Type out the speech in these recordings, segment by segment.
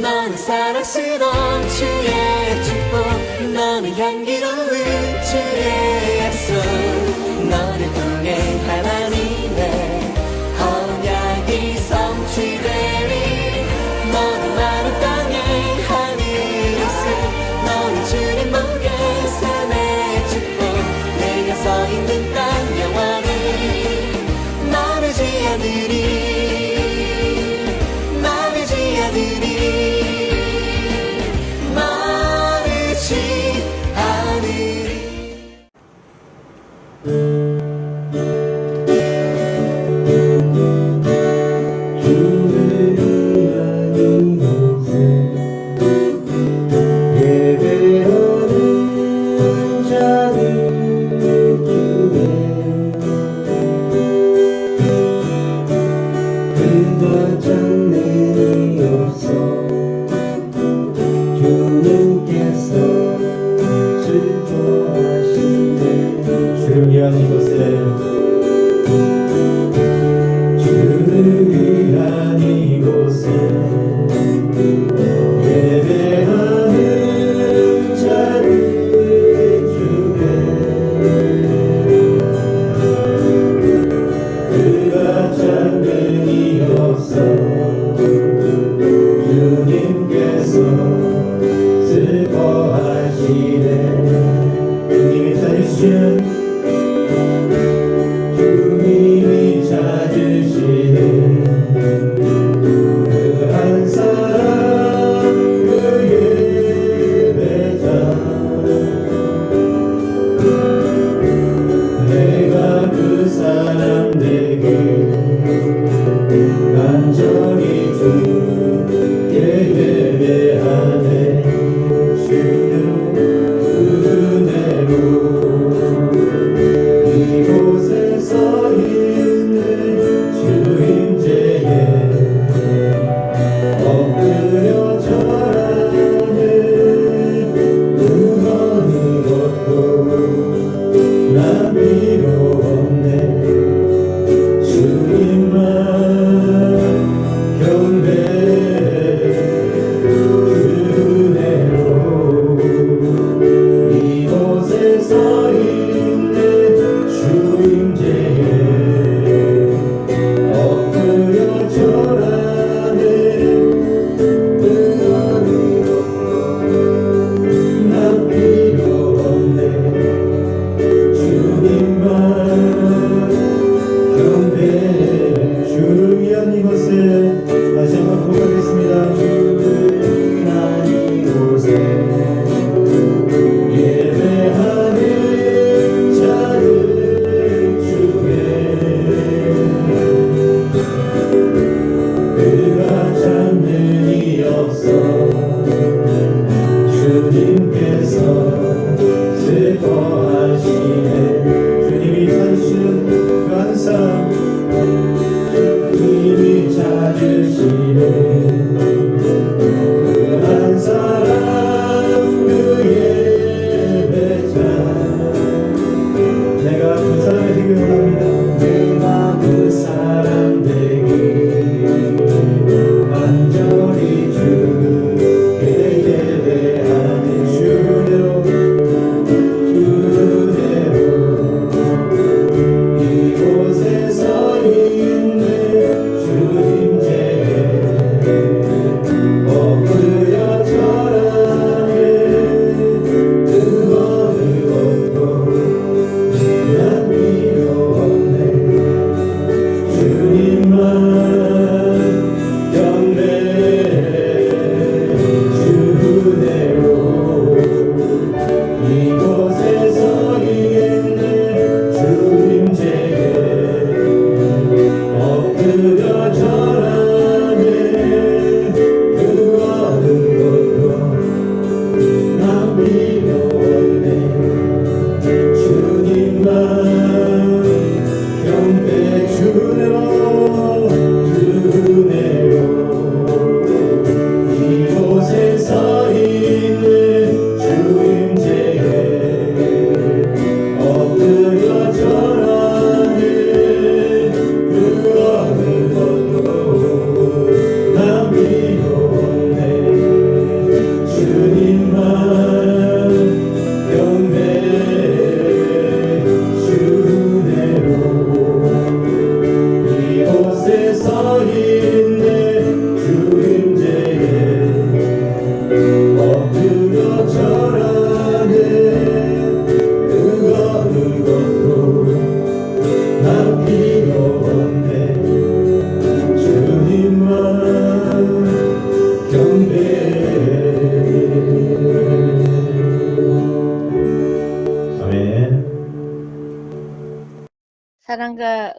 너는 사랑스러운 주의 축복, 너는 향기로운 주의 약속, 너를 통해 하나님의 언약이 성취되리. 너는 마른 땅의 하늘이시, 너는 주님 목에 삶의 축복, 내가 서 있는 땅 영원히 마르지 않으리. 완전히 주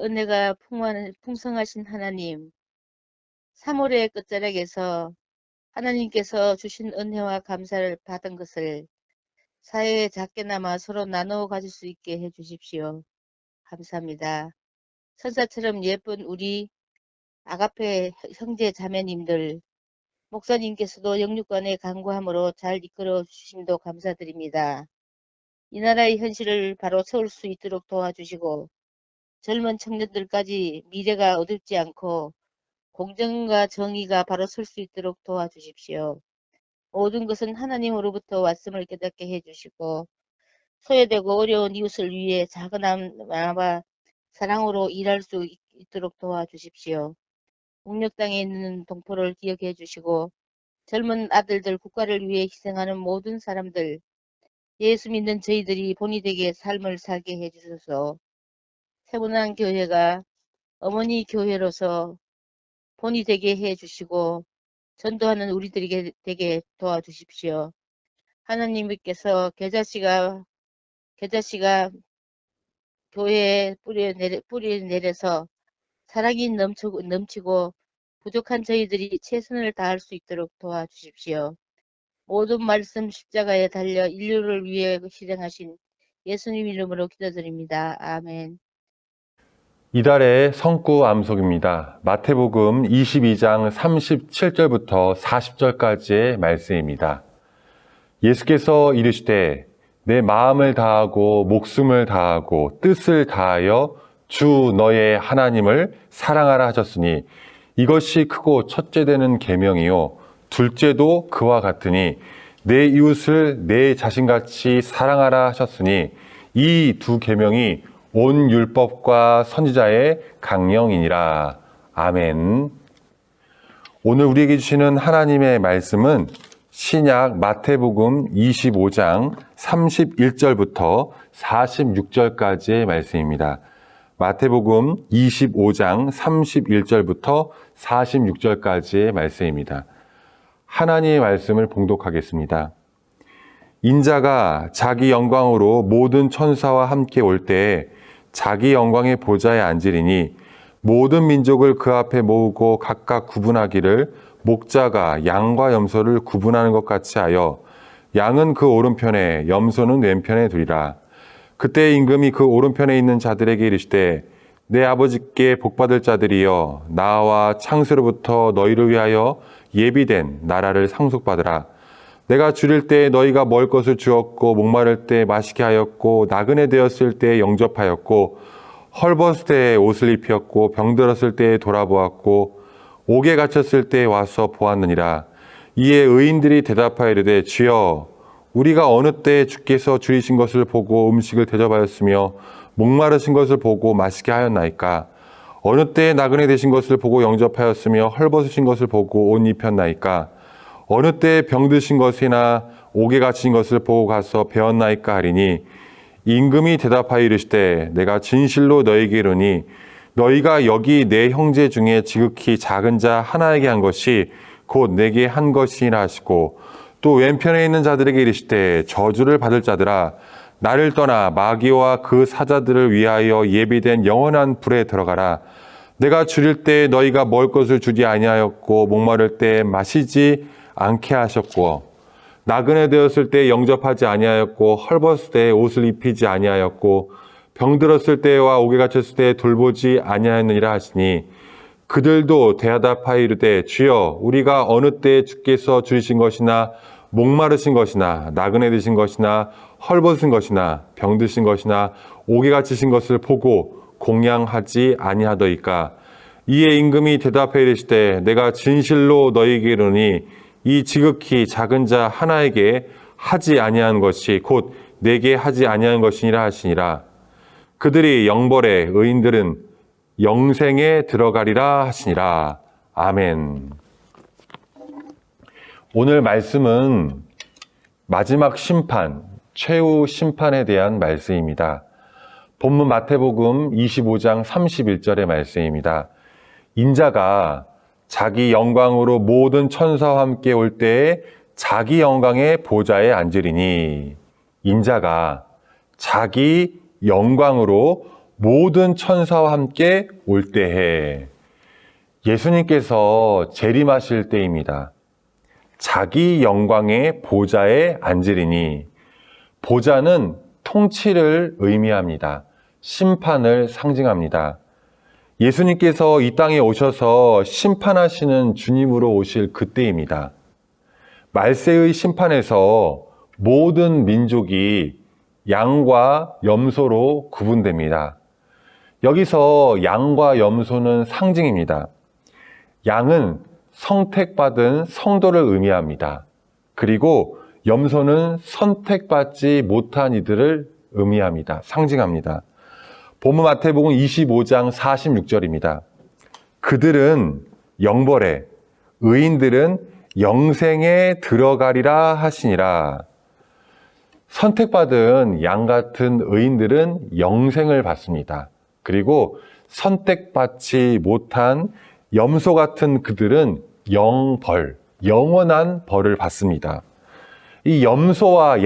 은혜가 풍성하신 하나님, 3월의 끝자락에서 하나님께서 주신 은혜와 감사를 받은 것을 사회에 작게나마 서로 나누어 가질 수 있게 해주십시오. 감사합니다. 천사처럼 예쁜 우리 아가페 형제 자매님들, 목사님께서도 영육간의 간구함으로 잘 이끌어 주심도 감사드립니다. 이 나라의 현실을 바로 세울 수 있도록 도와주시고 젊은 청년들까지 미래가 어둡지 않고 공정과 정의가 바로 설 수 있도록 도와주십시오. 모든 것은 하나님으로부터 왔음을 깨닫게 해주시고 소외되고 어려운 이웃을 위해 작은 마음과 사랑으로 일할 수 있도록 도와주십시오. 북녘 땅에 있는 동포를 기억해 주시고 젊은 아들들 국가를 위해 희생하는 모든 사람들, 예수 믿는 저희들이 본이 되게 삶을 살게 해주셔서 세분한 교회가 어머니 교회로서 본이 되게 해주시고 전도하는 우리들에게 되게 도와주십시오. 하나님께서 계자씨가 교회에 뿌리 내려서 사랑이 넘치고 부족한 저희들이 최선을 다할 수 있도록 도와주십시오. 모든 말씀 십자가에 달려 인류를 위해 실행하신 예수님 이름으로 기도드립니다. 아멘. 이달의 성구 암송입니다. 마태복음 22장 37절부터 40절까지의 말씀입니다. 예수께서 이르시되 내 마음을 다하고 목숨을 다하고 뜻을 다하여 주 너의 하나님을 사랑하라 하셨으니 이것이 크고 첫째 되는 계명이요 둘째도 그와 같으니 내 이웃을 내 자신같이 사랑하라 하셨으니 이 두 계명이 온 율법과 선지자의 강령이니라. 아멘. 오늘 우리에게 주시는 하나님의 말씀은 신약 마태복음 25장 31절부터 46절까지의 말씀입니다. 마태복음 25장 31절부터 46절까지의 말씀입니다. 하나님의 말씀을 봉독하겠습니다. 인자가 자기 영광으로 모든 천사와 함께 올 때에 자기 영광의 보좌에 앉으리니 모든 민족을 그 앞에 모으고 각각 구분하기를 목자가 양과 염소를 구분하는 것 같이 하여 양은 그 오른편에 염소는 왼편에 두리라. 그때 임금이 그 오른편에 있는 자들에게 이르시되 내 아버지께 복받을 자들이여 나와 창세로부터 너희를 위하여 예비된 나라를 상속받으라. 내가 줄일 때 너희가 먹을 것을 주었고 목마를 때 마시게 하였고 나그네 되었을 때 영접하였고 헐벗을 때 옷을 입혔고 병들었을 때 돌아보았고 옥에 갇혔을 때 와서 보았느니라. 이에 의인들이 대답하여 이르되 주여 우리가 어느 때 주께서 줄이신 것을 보고 음식을 대접하였으며 목마르신 것을 보고 마시게 하였나이까? 어느 때 나그네 되신 것을 보고 영접하였으며 헐벗으신 것을 보고 옷 입혔나이까? 어느 때 병드신 것이나 옥에 갇힌 것을 보고 가서 배웠나이까 하리니 임금이 대답하여 이르시되 내가 진실로 너희에게 이르니 너희가 여기 내 형제 중에 지극히 작은 자 하나에게 한 것이 곧 내게 한 것이라 하시고 또 왼편에 있는 자들에게 이르시되 저주를 받을 자들아 나를 떠나 마귀와 그 사자들을 위하여 예비된 영원한 불에 들어가라. 내가 줄일 때 너희가 먹을 것을 주지 아니하였고 목마를 때 마시지 않게 하셨고 나그네 되었을 때 영접하지 아니하였고 헐벗을 때 옷을 입히지 아니하였고 병들었을 때와 옥에 갇혔을 때 돌보지 아니하였느니라 하시니 그들도 대답하여 이르되 주여 우리가 어느 때 주께서 줄이신 것이나 목마르신 것이나 나그네 되신 것이나 헐벗은 것이나 병드신 것이나 옥에 갇히신 것을 보고 공양하지 아니하더이까. 이에 임금이 대답하여 이르시되 내가 진실로 너희에게 이르노니 이 지극히 작은 자 하나에게 하지 아니한 것이 곧 내게 하지 아니한 것이니라 하시니라. 그들이 영벌에 의인들은 영생에 들어가리라 하시니라. 아멘. 오늘 말씀은 마지막 심판, 최후 심판에 대한 말씀입니다. 본문 마태복음 25장 31절의 말씀입니다. 인자가 자기 영광으로 모든 천사와 함께 올 때에 자기 영광의 보좌에 앉으리니 인자가 자기 영광으로 모든 천사와 함께 올 때에 예수님께서 재림하실 때입니다. 자기 영광의 보좌에 앉으리니, 보좌는 통치를 의미합니다. 심판을 상징합니다. 예수님께서 이 땅에 오셔서 심판하시는 주님으로 오실 그때입니다. 말세의 심판에서 모든 민족이 양과 염소로 구분됩니다. 여기서 양과 염소는 상징입니다. 양은 선택받은 성도를 의미합니다. 그리고 염소는 선택받지 못한 이들을 의미합니다. 상징합니다. 본문 마태복음 25장 46절입니다. 그들은 영벌에, 의인들은 영생에 들어가리라 하시니라. 선택받은 양 같은 의인들은 영생을 받습니다. 그리고 선택받지 못한 염소 같은 그들은 영벌, 영원한 벌을 받습니다. 이 염소와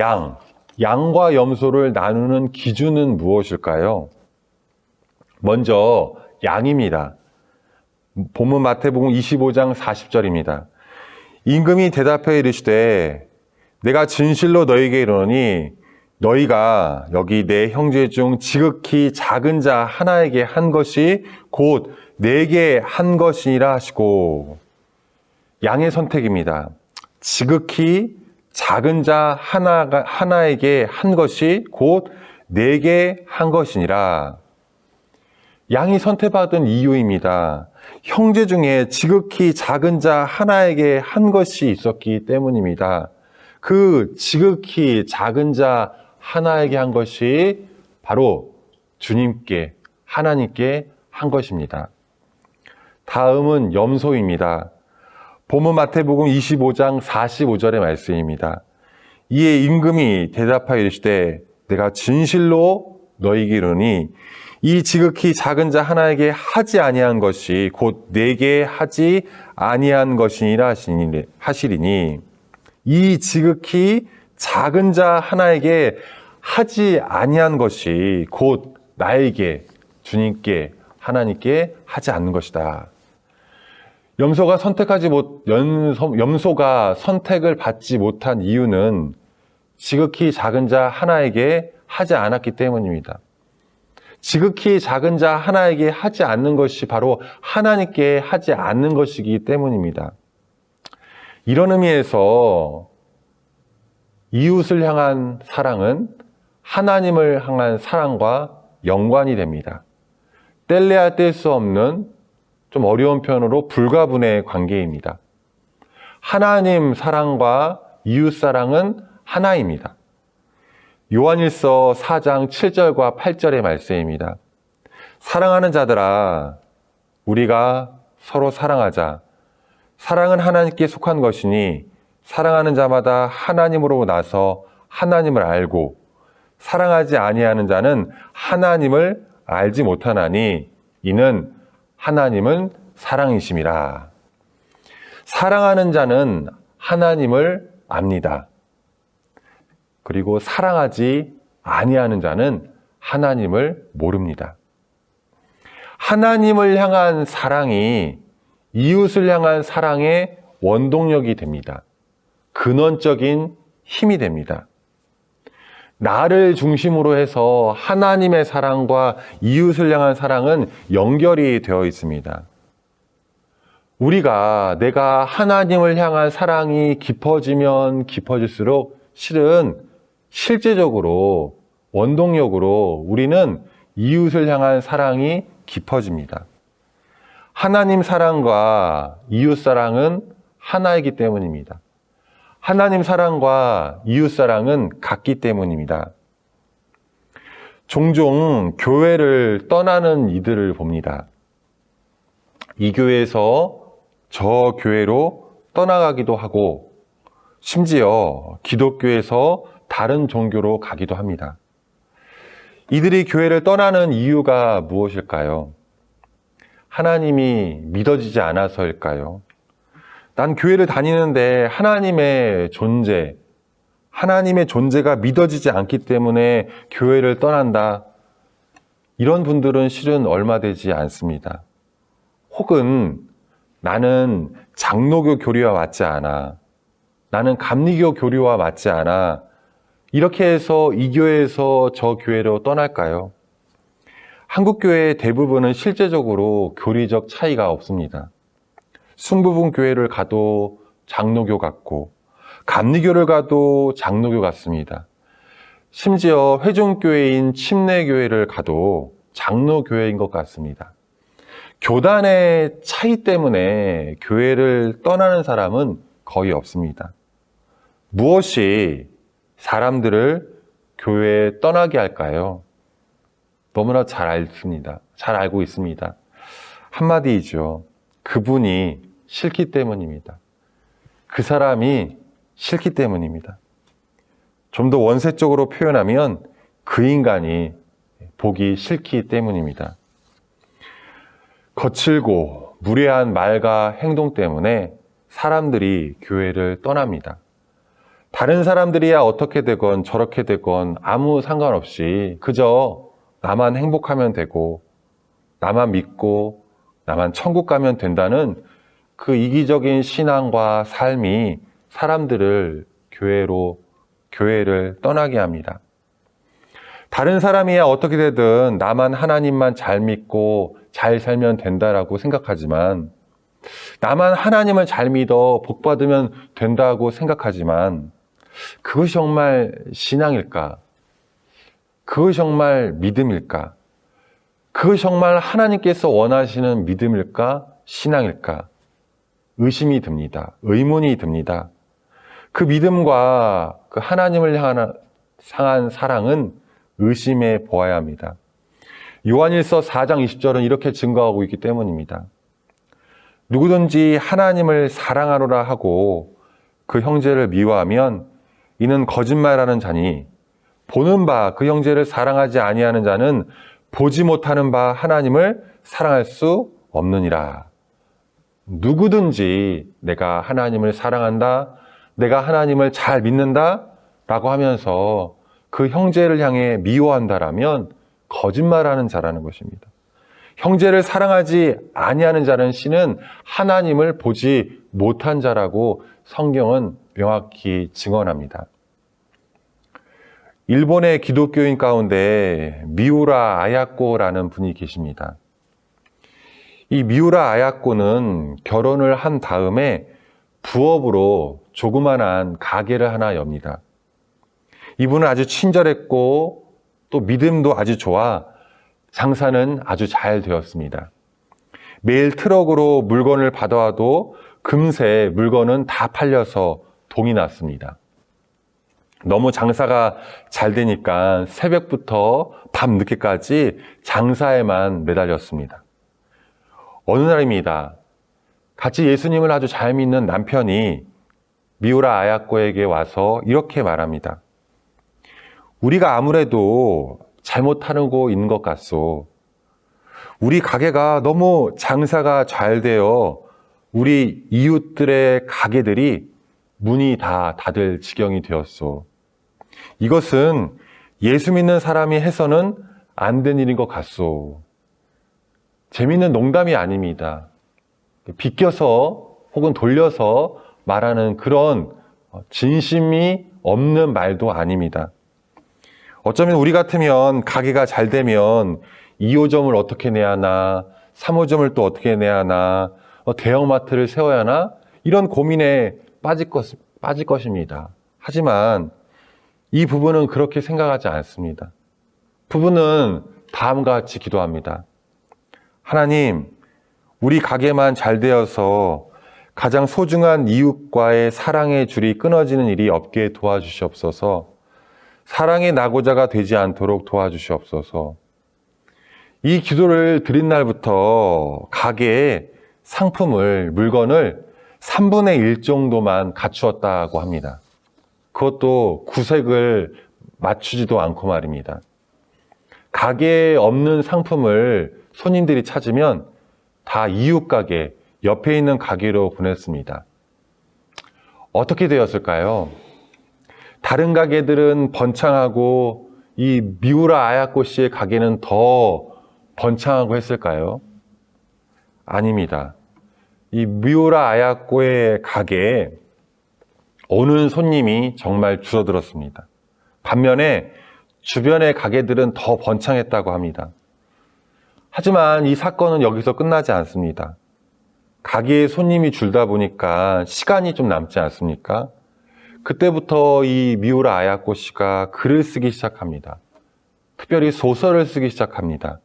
양과 염소를 나누는 기준은 무엇일까요? 먼저 양입니다. 본문 마태복음 25장 40절입니다. 임금이 대답해 이르시되 내가 진실로 너희에게 이르노니 너희가 여기 내 형제 중 지극히 작은 자 하나에게 한 것이 곧 내게 한 것이니라 하시고, 양의 선택입니다. 지극히 작은 자 하나에게 한 것이 곧 내게 한 것이니라. 양이 선택받은 이유입니다. 형제 중에 지극히 작은 자 하나에게 한 것이 있었기 때문입니다. 그 지극히 작은 자 하나에게 한 것이 바로 주님께, 하나님께 한 것입니다. 다음은 염소입니다. 본문 마태복음 25장 45절의 말씀입니다. 이에 임금이 대답하여 이르시되 내가 진실로 너희에게 이르노니 이 지극히 작은 자 하나에게 하지 아니한 것이 곧 내게 하지 아니한 것이니라 하시리니, 이 지극히 작은 자 하나에게 하지 아니한 것이 곧 나에게, 주님께, 하나님께 하지 않는 것이다. 염소가 선택을 받지 못한 이유는 지극히 작은 자 하나에게 하지 않았기 때문입니다. 지극히 작은 자 하나에게 하지 않는 것이 바로 하나님께 하지 않는 것이기 때문입니다. 이런 의미에서 이웃을 향한 사랑은 하나님을 향한 사랑과 연관이 됩니다. 뗄래야 뗄 수 없는, 좀 어려운 표현으로 불가분의 관계입니다. 하나님 사랑과 이웃 사랑은 하나입니다. 요한일서 4장 7절과 8절의 말씀입니다. 사랑하는 자들아, 우리가 서로 사랑하자. 사랑은 하나님께 속한 것이니 사랑하는 자마다 하나님으로 나서 하나님을 알고, 사랑하지 아니하는 자는 하나님을 알지 못하나니 이는 하나님은 사랑이심이라. 사랑하는 자는 하나님을 압니다. 그리고 사랑하지 아니하는 자는 하나님을 모릅니다. 하나님을 향한 사랑이 이웃을 향한 사랑의 원동력이 됩니다. 근원적인 힘이 됩니다. 나를 중심으로 해서 하나님의 사랑과 이웃을 향한 사랑은 연결이 되어 있습니다. 내가 하나님을 향한 사랑이 깊어지면 깊어질수록 실제적으로 원동력으로 우리는 이웃을 향한 사랑이 깊어집니다. 하나님 사랑과 이웃 사랑은 하나이기 때문입니다. 하나님 사랑과 이웃 사랑은 같기 때문입니다. 종종 교회를 떠나는 이들을 봅니다. 이 교회에서 저 교회로 떠나가기도 하고, 심지어 기독교에서 다른 종교로 가기도 합니다. 이들이 교회를 떠나는 이유가 무엇일까요? 하나님이 믿어지지 않아서일까요? 난 교회를 다니는데 하나님의 존재가 믿어지지 않기 때문에 교회를 떠난다. 이런 분들은 실은 얼마 되지 않습니다. 혹은 나는 장로교 교리와 맞지 않아. 나는 감리교 교리와 맞지 않아. 이렇게 해서 이 교회에서 저 교회로 떠날까요? 한국교회의 대부분은 실제적으로 교리적 차이가 없습니다. 순부분 교회를 가도 장로교 같고 감리교를 가도 장로교 같습니다. 심지어 회중교회인 침례교회를 가도 장로교회인 것 같습니다. 교단의 차이 때문에 교회를 떠나는 사람은 거의 없습니다. 무엇이 사람들을 교회에 떠나게 할까요? 너무나 잘 알습니다. 잘 알고 있습니다. 한마디이죠. 그분이 싫기 때문입니다. 그 사람이 싫기 때문입니다. 좀 더 원색적으로 표현하면 그 인간이 보기 싫기 때문입니다. 거칠고 무례한 말과 행동 때문에 사람들이 교회를 떠납니다. 다른 사람들이야 어떻게 되건 저렇게 되건 아무 상관없이 그저 나만 행복하면 되고 나만 믿고 나만 천국 가면 된다는 그 이기적인 신앙과 삶이 사람들을 교회를 떠나게 합니다. 다른 사람이야 어떻게 되든 나만 하나님만 잘 믿고 잘 살면 된다라고 생각하지만, 나만 하나님을 잘 믿어 복 받으면 된다고 생각하지만, 그것이 정말 신앙일까? 그것이 정말 믿음일까? 그것이 정말 하나님께서 원하시는 믿음일까? 신앙일까? 의심이 듭니다. 의문이 듭니다. 그 믿음과 그 하나님을 향한 사랑은 의심해 보아야 합니다. 요한일서 4장 20절은 이렇게 증거하고 있기 때문입니다. 누구든지 하나님을 사랑하노라 하고 그 형제를 미워하면 이는 거짓말하는 자니, 보는 바 그 형제를 사랑하지 아니하는 자는 보지 못하는 바 하나님을 사랑할 수 없느니라. 누구든지 내가 하나님을 사랑한다, 내가 하나님을 잘 믿는다 라고 하면서 그 형제를 향해 미워한다라면 거짓말하는 자라는 것입니다. 형제를 사랑하지 아니하는 자는 씨는 하나님을 보지 못한 자라고 성경은 명확히 증언합니다. 일본의 기독교인 가운데 미우라 아야코라는 분이 계십니다. 이 미우라 아야코는 결혼을 한 다음에 부업으로 조그만한 가게를 하나 엽니다. 이분은 아주 친절했고 또 믿음도 아주 좋아 장사는 아주 잘 되었습니다. 매일 트럭으로 물건을 받아와도 금세 물건은 다 팔려서 돈이 났습니다. 너무 장사가 잘 되니까 새벽부터 밤 늦게까지 장사에만 매달렸습니다. 어느 날입니다. 같이 예수님을 아주 잘 믿는 남편이 미우라 아야코에게 와서 이렇게 말합니다. 우리가 아무래도 잘못하고 있는 것 같소. 우리 가게가 너무 장사가 잘 되어 우리 이웃들의 가게들이 문이 다 닫을 지경이 되었소. 이것은 예수 믿는 사람이 해서는 안 된 일인 것 같소. 재미있는 농담이 아닙니다. 비껴서 혹은 돌려서 말하는 그런 진심이 없는 말도 아닙니다. 어쩌면 우리 같으면 가게가 잘 되면 2호점을 어떻게 내야 하나, 3호점을 또 어떻게 내야 하나, 대형마트를 세워야 하나, 이런 고민에 빠질 것입니다. 하지만 이 부부는 그렇게 생각하지 않습니다. 부부는 다음과 같이 기도합니다. 하나님, 우리 가게만 잘 되어서 가장 소중한 이웃과의 사랑의 줄이 끊어지는 일이 없게 도와주시옵소서. 사랑의 낙오자가 되지 않도록 도와주시옵소서. 이 기도를 드린 날부터 가게에 상품을, 물건을 3분의 1 정도만 갖추었다고 합니다. 그것도 구색을 맞추지도 않고 말입니다. 가게에 없는 상품을 손님들이 찾으면 다 이웃 가게, 옆에 있는 가게로 보냈습니다. 어떻게 되었을까요? 다른 가게들은 번창하고 이 미우라 아야코 씨의 가게는 더 번창하고 했을까요? 아닙니다. 이 미우라 아야코의 가게에 오는 손님이 정말 줄어들었습니다. 반면에 주변의 가게들은 더 번창했다고 합니다. 하지만 이 사건은 여기서 끝나지 않습니다. 가게에 손님이 줄다 보니까 시간이 좀 남지 않습니까? 그때부터 이 미우라 아야코 씨가 글을 쓰기 시작합니다. 특별히 소설을 쓰기 시작합니다.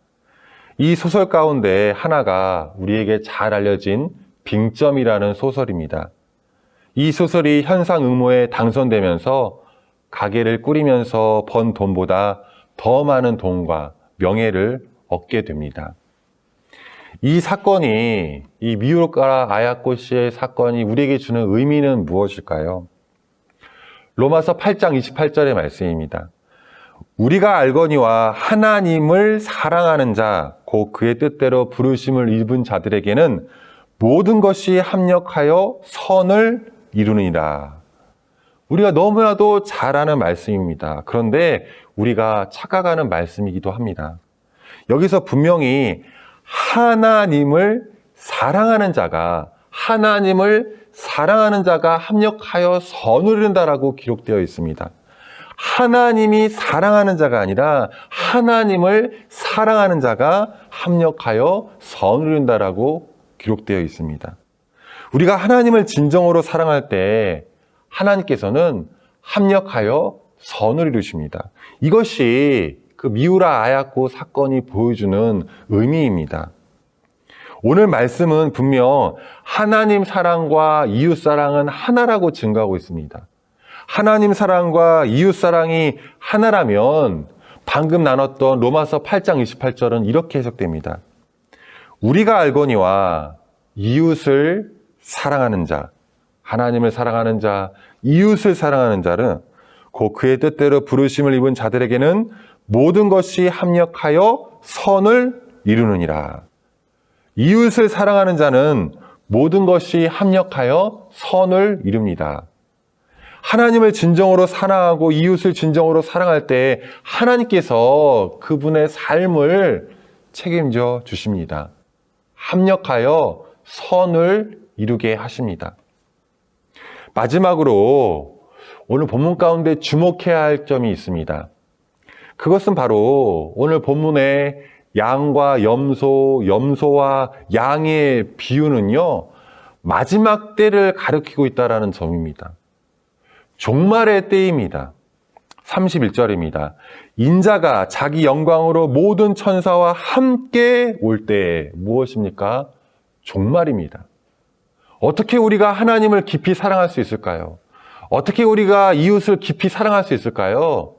이 소설 가운데 하나가 우리에게 잘 알려진 빙점이라는 소설입니다. 이 소설이 현상응모에 당선되면서 가게를 꾸리면서 번 돈보다 더 많은 돈과 명예를 얻게 됩니다. 이 사건이, 이 미우라 아야코 씨의 사건이 우리에게 주는 의미는 무엇일까요? 로마서 8장 28절의 말씀입니다. 우리가 알거니와 하나님을 사랑하는 자, 곧 그의 뜻대로 부르심을 입은 자들에게는 모든 것이 합력하여 선을 이루느니라. 우리가 너무나도 잘 아는 말씀입니다. 그런데 우리가 착각하는 말씀이기도 합니다. 여기서 분명히 하나님을 사랑하는 자가 합력하여 선을 이룬다라고 기록되어 있습니다. 하나님이 사랑하는 자가 아니라 하나님을 사랑하는 자가 합력하여 선을 이룬다라고 기록되어 있습니다. 우리가 하나님을 진정으로 사랑할 때 하나님께서는 합력하여 선을 이루십니다. 이것이 그 미우라 아야코 사건이 보여주는 의미입니다. 오늘 말씀은 분명 하나님 사랑과 이웃 사랑은 하나라고 증거하고 있습니다. 하나님 사랑과 이웃 사랑이 하나라면 방금 나눴던 로마서 8장 28절은 이렇게 해석됩니다. 우리가 알거니와 이웃을 사랑하는 자, 하나님을 사랑하는 자, 이웃을 사랑하는 자는 곧 그의 뜻대로 부르심을 입은 자들에게는 모든 것이 합력하여 선을 이루느니라. 이웃을 사랑하는 자는 모든 것이 합력하여 선을 이룹니다. 하나님을 진정으로 사랑하고 이웃을 진정으로 사랑할 때 하나님께서 그분의 삶을 책임져 주십니다. 합력하여 선을 이루게 하십니다. 마지막으로 오늘 본문 가운데 주목해야 할 점이 있습니다. 그것은 바로 오늘 본문의 양과 염소, 염소와 양의 비유는요, 마지막 때를 가리키고 있다는 점입니다. 종말의 때입니다. 31절입니다. 인자가 자기 영광으로 모든 천사와 함께 올 때 무엇입니까? 종말입니다. 어떻게 우리가 하나님을 깊이 사랑할 수 있을까요? 어떻게 우리가 이웃을 깊이 사랑할 수 있을까요?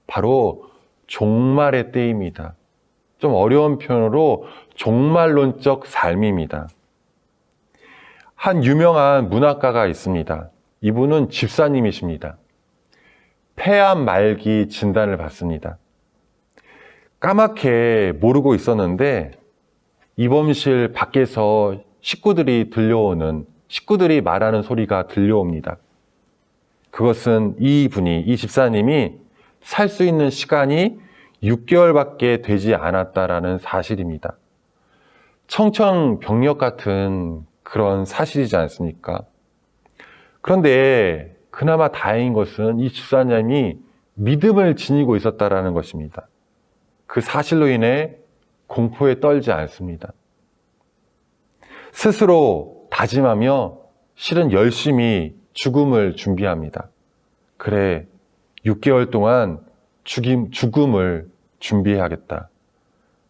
바로 종말의 때입니다. 좀 어려운 표현으로 종말론적 삶입니다. 한 유명한 문학가가 있습니다. 이분은 집사님이십니다. 폐암 말기 진단을 받습니다. 까맣게 모르고 있었는데 입원실 밖에서 식구들이 말하는 소리가 들려옵니다. 그것은 이 집사님이 살 수 있는 시간이 6개월밖에 되지 않았다라는 사실입니다. 청천벽력 같은 그런 사실이지 않습니까? 그런데 그나마 다행인 것은 이 집사님이 믿음을 지니고 있었다라는 것입니다. 그 사실로 인해 공포에 떨지 않습니다. 스스로 다짐하며 실은 열심히 죽음을 준비합니다. 그래, 6개월 동안 죽음을 준비해야겠다.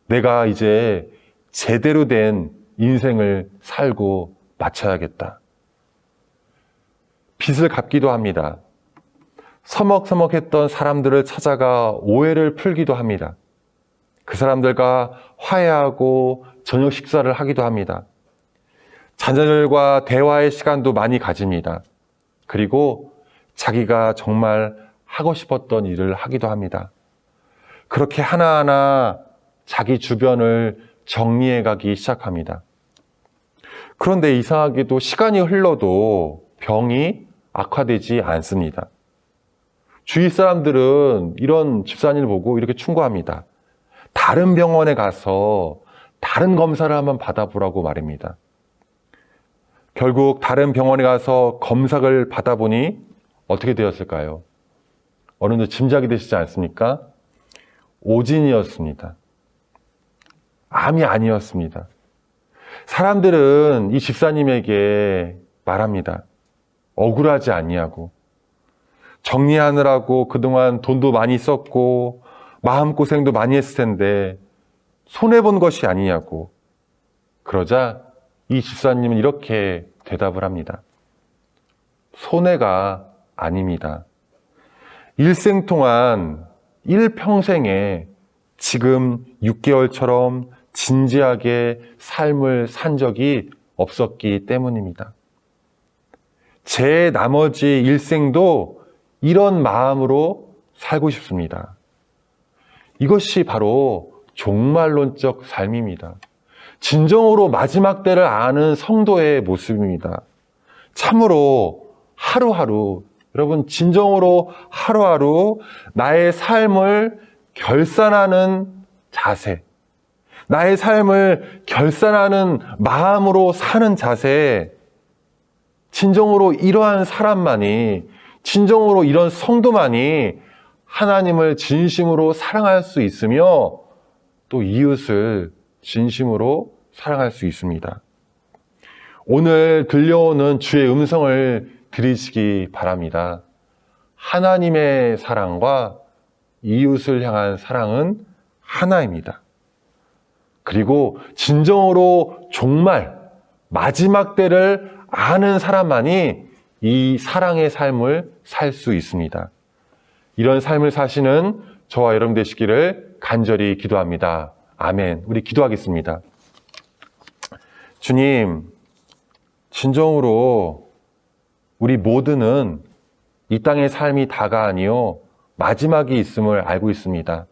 내가 이제 제대로 된 인생을 살고 마쳐야겠다. 빚을 갚기도 합니다. 서먹서먹했던 사람들을 찾아가 오해를 풀기도 합니다. 그 사람들과 화해하고 저녁 식사를 하기도 합니다. 자녀들과 대화의 시간도 많이 가집니다. 그리고 자기가 정말 하고 싶었던 일을 하기도 합니다. 그렇게 하나하나 자기 주변을 정리해 가기 시작합니다. 그런데 이상하게도 시간이 흘러도 병이 악화되지 않습니다. 주위 사람들은 이런 집사님을 보고 이렇게 충고합니다. 다른 병원에 가서 다른 검사를 한번 받아보라고 말입니다. 결국 다른 병원에 가서 검사를 받아보니 어떻게 되었을까요? 어느 정도 짐작이 되시지 않습니까? 오진이었습니다. 암이 아니었습니다. 사람들은 이 집사님에게 말합니다. 억울하지 않냐고. 정리하느라고 그동안 돈도 많이 썼고 마음고생도 많이 했을 텐데 손해본 것이 아니냐고. 그러자 이 집사님은 이렇게 대답을 합니다. 손해가 아닙니다. 일생 동안 일평생에 지금 6개월처럼 진지하게 삶을 산 적이 없었기 때문입니다. 제 나머지 일생도 이런 마음으로 살고 싶습니다. 이것이 바로 종말론적 삶입니다. 진정으로 마지막 때를 아는 성도의 모습입니다. 참으로 하루하루, 여러분 진정으로 하루하루 나의 삶을 결산하는 자세, 나의 삶을 결산하는 마음으로 사는 자세, 진정으로 이러한 사람만이, 진정으로 이런 성도만이 하나님을 진심으로 사랑할 수 있으며 또 이웃을 진심으로 사랑할 수 있습니다. 오늘 들려오는 주의 음성을 들으시기 바랍니다. 하나님의 사랑과 이웃을 향한 사랑은 하나입니다. 그리고 진정으로 정말 마지막 때를 아는 사람만이 이 사랑의 삶을 살 수 있습니다. 이런 삶을 사시는 저와 여러분 되시기를 간절히 기도합니다. 아멘. 우리 기도하겠습니다. 주님, 진정으로 우리 모두는 이 땅의 삶이 다가 아니요 마지막이 있음을 알고 있습니다.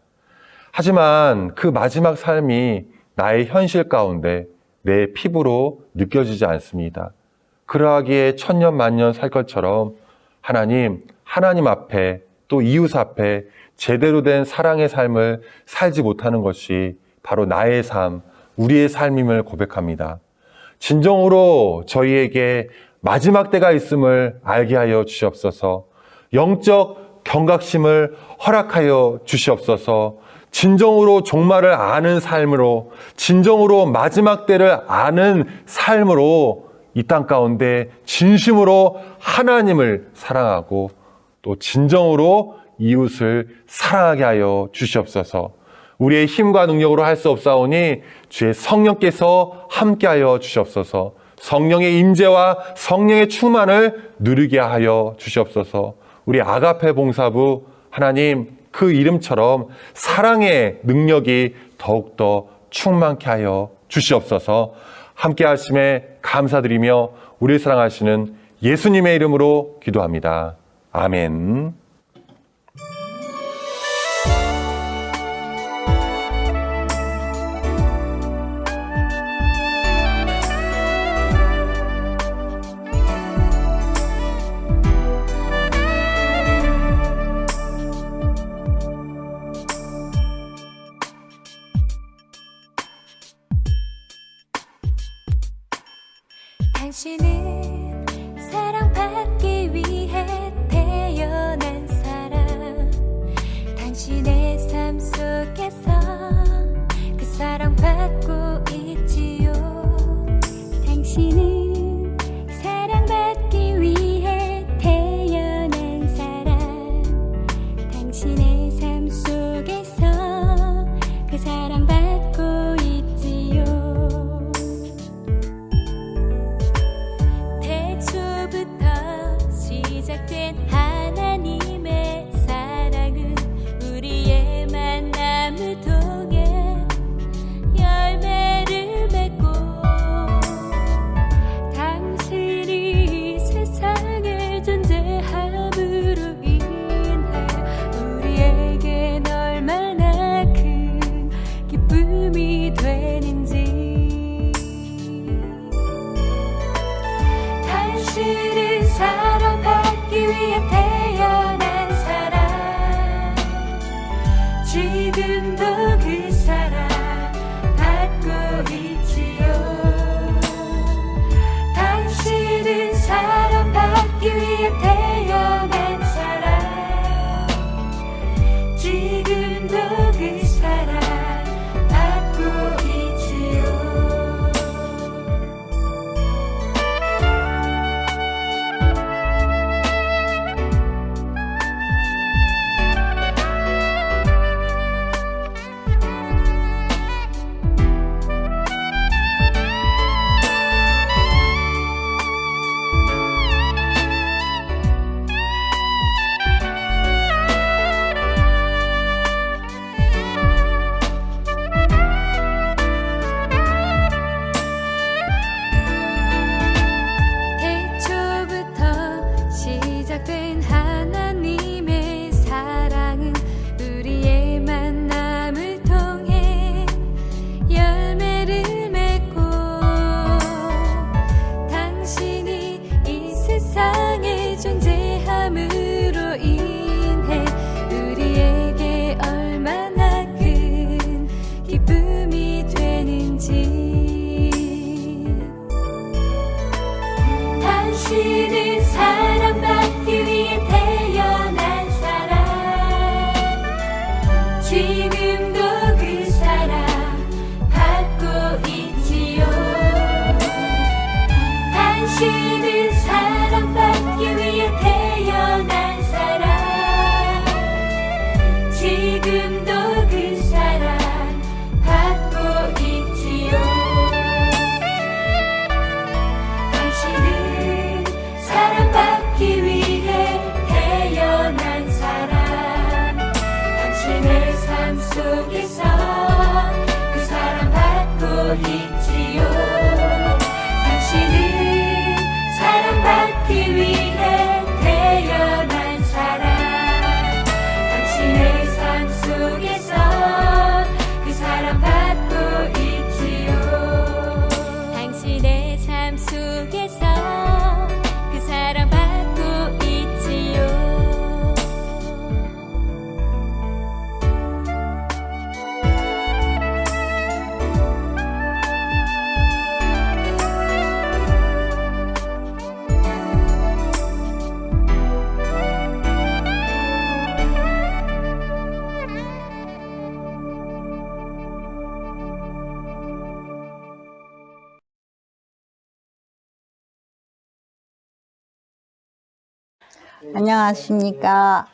하지만 그 마지막 삶이 나의 현실 가운데 내 피부로 느껴지지 않습니다. 그러하기에 천년 만년 살 것처럼 하나님 앞에 또 이웃 앞에 제대로 된 사랑의 삶을 살지 못하는 것이 바로 나의 삶, 우리의 삶임을 고백합니다. 진정으로 저희에게 마지막 때가 있음을 알게 하여 주시옵소서. 영적 경각심을 허락하여 주시옵소서. 진정으로 종말을 아는 삶으로, 진정으로 마지막 때를 아는 삶으로 이 땅 가운데 진심으로 하나님을 사랑하고 또 진정으로 이웃을 사랑하게 하여 주시옵소서. 우리의 힘과 능력으로 할 수 없사오니 주의 성령께서 함께하여 주시옵소서. 성령의 임재와 성령의 충만을 누리게 하여 주시옵소서. 우리 아가페 봉사부 하나님 그 이름처럼 사랑의 능력이 더욱더 충만케 하여 주시옵소서. 함께 하심에 감사드리며 우리를 사랑하시는 예수님의 이름으로 기도합니다. 아멘. 당신은 사랑받기 위해 태어난 사람. 당신의 삶 속에서 그 사랑받고 있지요. 당신은 사랑받기 위해 태어난 사람. 당신의 삶 속에서 그 사랑받고 있지요. 시작된 하나님의 사랑은 우리의 만남을 통해 열매를 맺고 당신이 세상에 존재함으로 인해 우리에겐 얼마나 큰 기쁨이 되는지. 당신은 사랑받기 위해 태어난 사람. 지금도 그 사랑 안녕하십니까.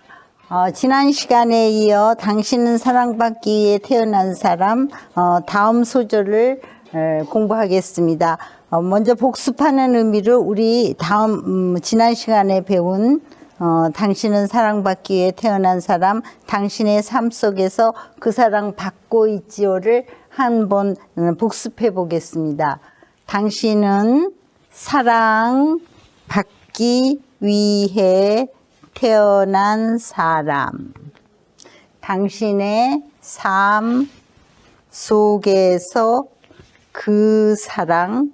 지난 시간에 이어 당신은 사랑받기 위해 태어난 사람 다음 소절을 공부하겠습니다. 먼저 복습하는 의미로 우리 지난 시간에 배운 당신은 사랑받기 위해 태어난 사람, 당신의 삶 속에서 그 사랑 받고 있지요를 한번 복습해 보겠습니다. 당신은 사랑받기 위해 태어난 사람. 당신의 삶 속에서 그 사랑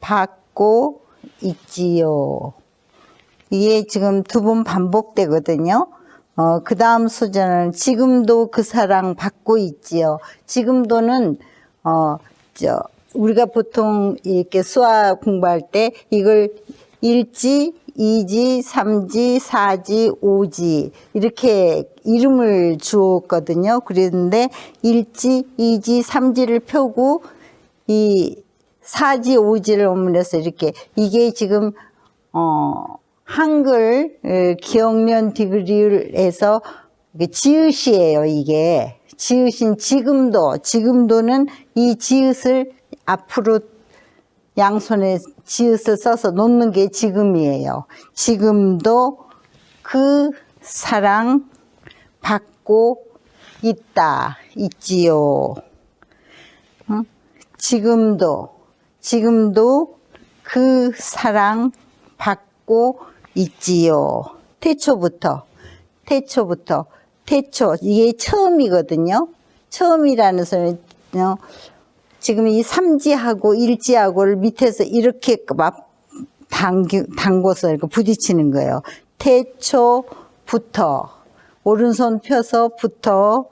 받고 있지요. 이게 지금 2번 반복되거든요. 그 다음 소절은 지금도 그 사랑 받고 있지요. 지금도는, 우리가 보통 이렇게 수학 공부할 때 이걸 1지, 2지, 3지, 4지, 5지 이렇게 이름을 주었거든요. 그랬는데 1지, 2지, 3지를 펴고 이 4지, 5지를 오므려서 이렇게 이게 지금 한글 기억년 디귿리을에서 지읒이에요. 이게 지읒인 지금도는 이 지읒을 앞으로 양손에 지읒을 써서 놓는 게 지금이에요. 지금도 그 사랑 받고 있지요. 지금도 그 사랑 받고 있지요. 태초부터 이게 처음이거든요. 처음이라는 소리는 지금 이 3지하고 1지하고를 밑에서 이렇게 막 당고서 이렇게 부딪히는 거예요. 태초부터 오른손 펴서부터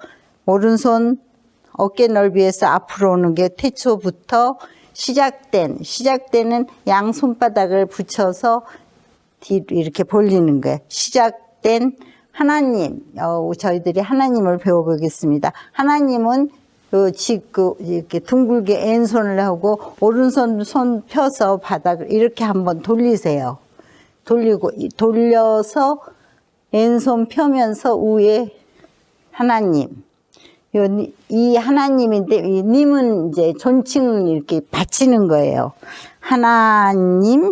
오른손 어깨 넓이에서 앞으로 오는 게 태초부터 시작되는 양 손바닥을 붙여서 뒤로 이렇게 벌리는 거예요. 시작된 하나님, 저희들이 하나님을 배워보겠습니다. 하나님은 이렇게 둥글게 왼손을 하고 오른손 손 펴서 바닥을 이렇게 한번 돌리세요. 돌려서 왼손 펴면서 위에 하나님. 이 하나님인데, 이 님은 이제 존칭을 이렇게 바치는 거예요. 하나님의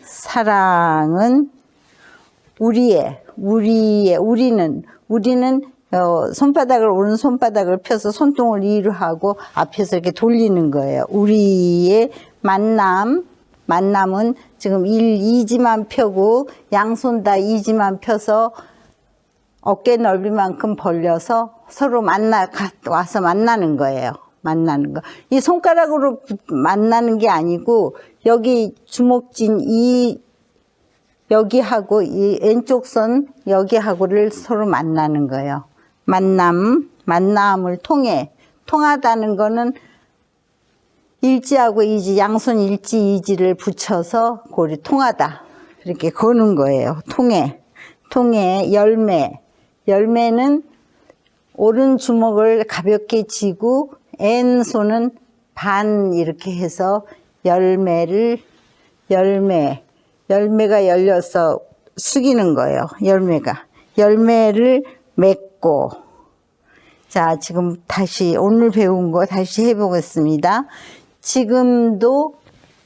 사랑은 우리는 손바닥을 오른손바닥을 펴서 손등을 위로 하고 앞에서 이렇게 돌리는 거예요. 우리의 만남은 지금 2지만 펴고 양손 다 2지만 펴서 어깨 넓이만큼 벌려서 서로 와서 만나는 거예요. 만나는 거. 이 손가락으로 만나는 게 아니고 여기 주먹진 여기하고 이 왼쪽 손 여기하고를 서로 만나는 거예요. 만남을 통하다는 거는 1지하고 2지, 양손 1지, 2지를 붙여서 고리 통하다. 이렇게 거는 거예요. 통해, 열매는 오른 주먹을 가볍게 쥐고 왼손은 반 이렇게 해서 열매가 열려서 숙이는 거예요. 열매를 맺고. 자, 지금 다시 오늘 배운 거 다시 해보겠습니다. 지금도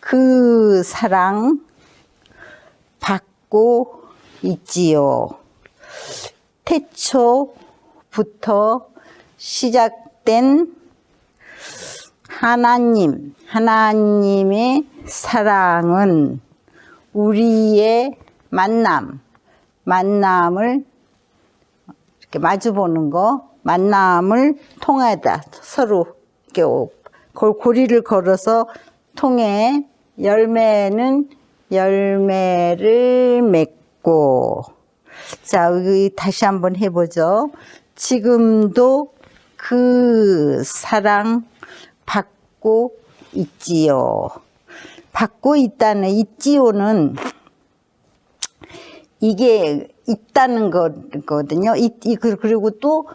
그 사랑 받고 있지요. 태초부터 시작된 하나님의 사랑은 우리의 만남을 이렇게 마주보는 거, 만남을 통하다. 서로 이렇게 고리를 걸어서 통해 열매는 열매를 맺고. 자, 여기 다시 한번 해보죠. 지금도 그 사랑 받고 있지요. 받고 있다는 있지요는 이게 있다는 거거든요. 그리고 또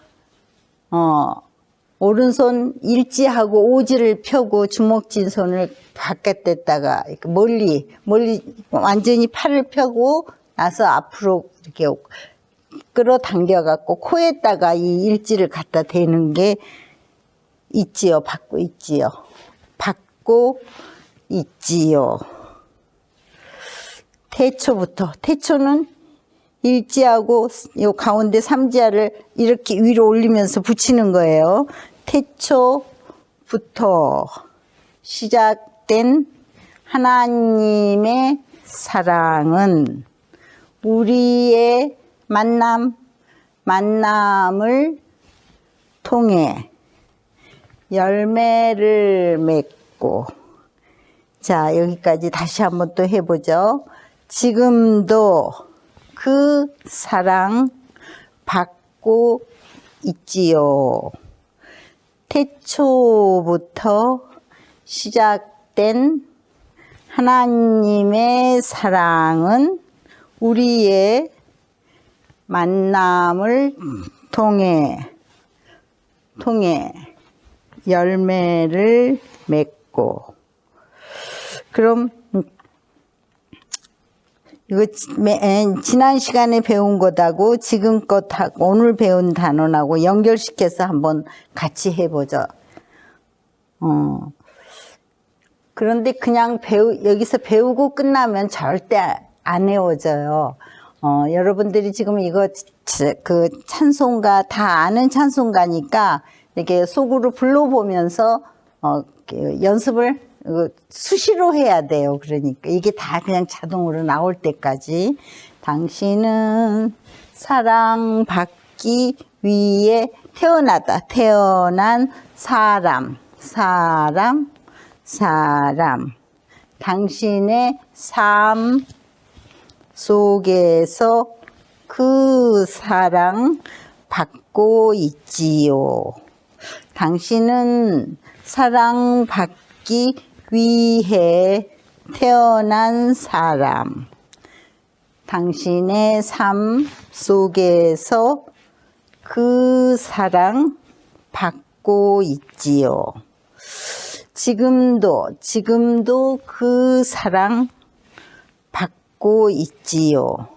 오른손 1지하고 5지를 펴고 주먹진 손을 바깥에다가 멀리 완전히 팔을 펴고 나서 앞으로 이렇게 끌어당겨 갖고 코에다가 이 일지를 갖다 대는 게 있지요. 받고 있지요. 받고 있지요. 태초부터. 태초는 일지하고 요 가운데 삼지하를 이렇게 위로 올리면서 붙이는 거예요. 태초부터 시작된 하나님의 사랑은 우리의 만남을 통해 열매를 맺고, 자, 여기까지 다시 한번 또 해보죠. 지금도 그 사랑 받고 있지요. 태초부터 시작된 하나님의 사랑은 우리의 만남을 통해 열매를 맺고. 그럼 이거 지난 시간에 배운 것하고 지금껏 오늘 배운 단원하고 연결시켜서 한번 같이 해보죠. 그런데 그냥 여기서 배우고 끝나면 절대 안 외워져요. 여러분들이 지금 이거 그 찬송가 다 아는 찬송가니까 이렇게 속으로 불러보면서 연습을 수시로 해야 돼요. 그러니까 이게 다 그냥 자동으로 나올 때까지. 당신은 사랑받기 위해 태어난 사람. 당신의 삶 속에서 그 사랑 받고 있지요. 당신은 사랑받기 위해 태어난 사람. 당신의 삶 속에서 그 사랑 받고 있지요. 지금도 그 사랑 받고 있지요.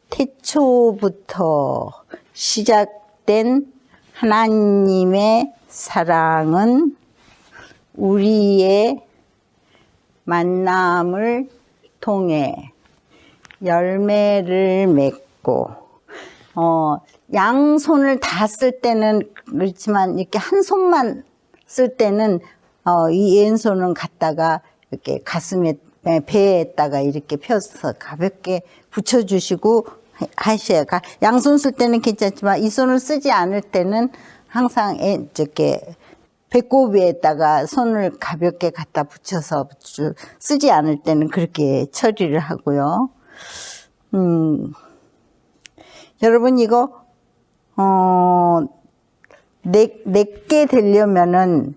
태초부터 시작된 하나님의 사랑은 우리의 만남을 통해 열매를 맺고, 양손을 다 쓸 때는 그렇지만 이렇게 한 손만 쓸 때는 이 왼손은 갖다가 이렇게 가슴에 배에다가 이렇게 펴서 가볍게 붙여주시고 하셔야. 양손 쓸 때는 괜찮지만 이 손을 쓰지 않을 때는 항상 이렇게 배꼽 위에다가 손을 가볍게 갖다 붙여서 쓰지 않을 때는 그렇게 처리를 하고요. 여러분 이거 내게 되려면은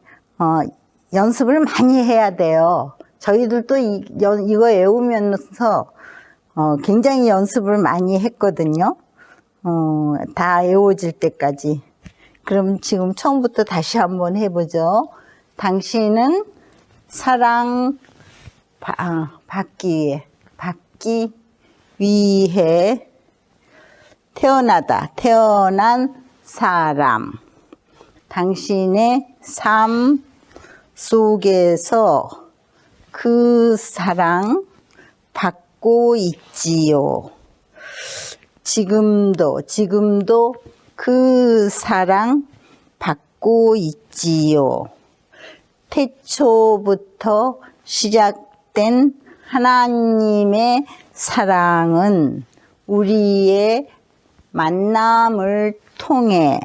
연습을 많이 해야 돼요. 저희들도 이거 외우면서 굉장히 연습을 많이 했거든요. 다 외워질 때까지. 그럼 지금 처음부터 다시 한번 해보죠. 당신은 사랑 받기 위해 태어난 사람. 당신의 삶 속에서 그 사랑 받고 있지요. 지금도 그 사랑 받고 있지요. 태초부터 시작된 하나님의 사랑은 우리의 만남을 통해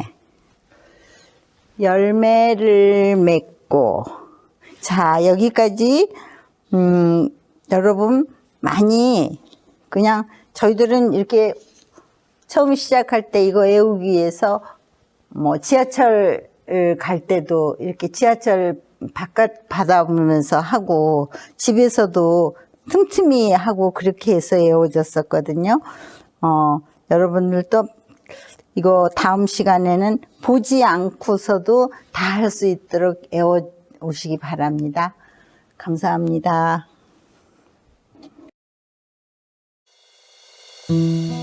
열매를 맺고. 자, 여기까지 여러분 많이 그냥 저희들은 이렇게 처음 시작할 때 이거 외우기 위해서 뭐 지하철 갈 때도 이렇게 지하철 바깥 받아보면서 하고 집에서도 틈틈이 하고 그렇게 해서 외워졌었거든요. 여러분들도 이거 다음 시간에는 보지 않고서도 다 할 수 있도록 외워 오시기 바랍니다. 감사합니다. 네.